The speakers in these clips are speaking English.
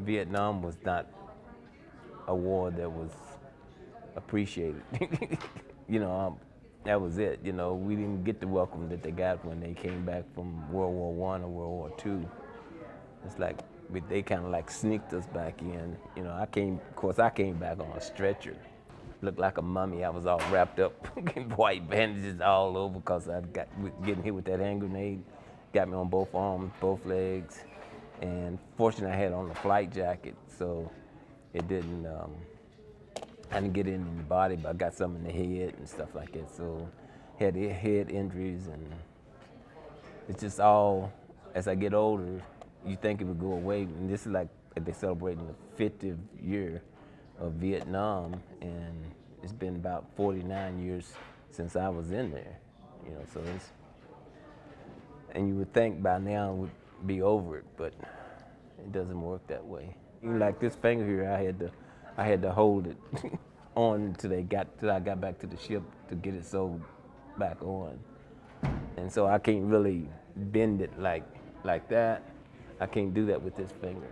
Vietnam was not a war that was appreciated. you know, that was it. You know, we didn't get the welcome that they got when they came back from World War One or World War Two. It's like they kind of like sneaked us back in. You know, of course, I came back on a stretcher. Looked like a mummy. I was all wrapped up, white bandages all over because I got getting hit with that hand grenade. Got me on both arms, both legs, and fortunately I had on a flight jacket, so it didn't. I didn't get it in the body, but I got some in the head and stuff like that. So had head injuries, and it's just all. As I get older, you think it would go away, and this is like they're celebrating the 50th year of Vietnam, and it's been about 49 years since I was in there. You know, so it's, and you would think by now it would be over it, but it doesn't work that way. Even like this finger here, I had to hold it on till I got back to the ship to get it sewed back on. And so I can't really bend it like that. I can't do that with this finger.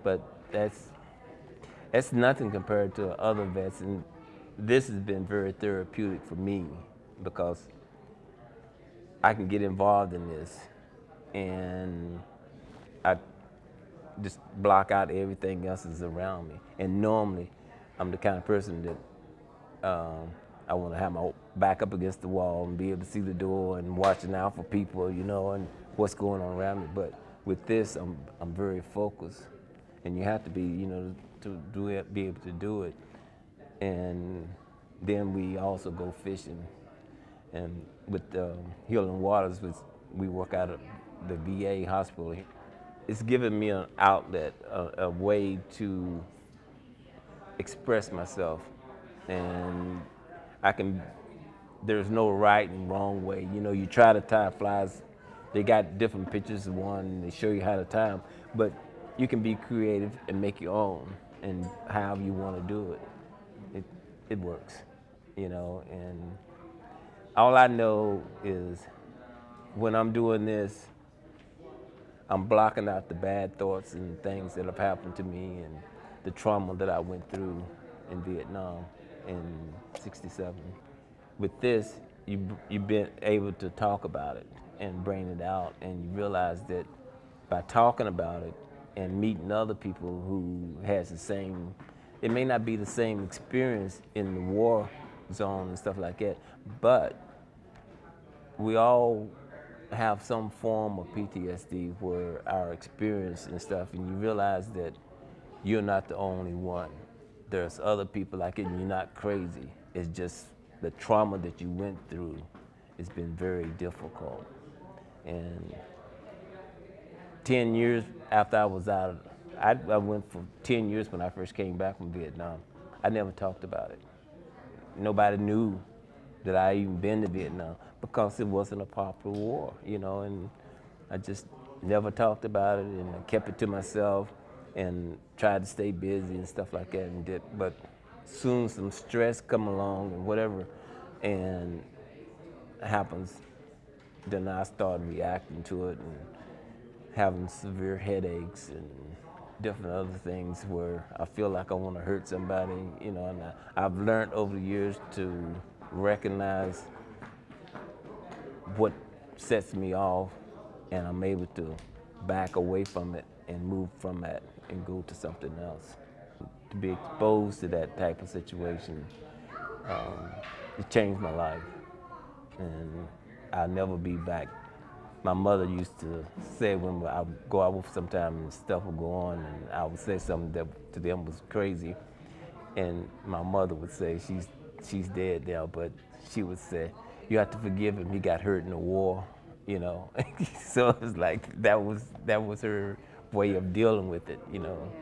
But that's nothing compared to other vets, and this has been very therapeutic for me because I can get involved in this, and I just block out everything else that's around me. And normally, I'm the kind of person that I want to have my back up against the wall and be able to see the door and watching out for people, you know, and what's going on around me. But with this, I'm very focused, and you have to be, you know, to do it, be able to do it. And then we also go fishing, and with Healing Waters, which we work out of the VA hospital. It's given me an outlet, a way to express myself, and I can. There's no right and wrong way. You know, you try to tie flies. They got different pictures of one, and they show you how to tie them, but you can be creative and make your own, and however you want to do it, it works. You know, and all I know is when I'm doing this, I'm blocking out the bad thoughts and things that have happened to me and the trauma that I went through in Vietnam in '67. With this, you've been able to talk about it and bring it out, and you realize that by talking about it and meeting other people who has the same, it may not be the same experience in the war zone and stuff like that, but we all have some form of PTSD where our experience and stuff, and you realize that you're not the only one. There's other people like it, and you're not crazy. It's just the trauma that you went through has been very difficult. And 10 years after I was out, I went for 10 years when I first came back from Vietnam. I never talked about it. Nobody knew that I even been to Vietnam because it wasn't a popular war, you know, and I just never talked about it, and I kept it to myself and tried to stay busy and stuff like that, and but soon some stress come along and whatever and happens, then I started reacting to it and having severe headaches and different other things where I feel like I want to hurt somebody, you know, and I've learned over the years to recognize what sets me off, and I'm able to back away from it and move from that and go to something else. To be exposed to that type of situation, um, it changed my life, and I'll never be back. My mother used to say when I would go out with sometime and stuff would go on, and I would say something that to them was crazy, and my mother would say she's dead now, but she would say, "You have to forgive him. He got hurt in the war," you know. So it was like that was her way of dealing with it, you know.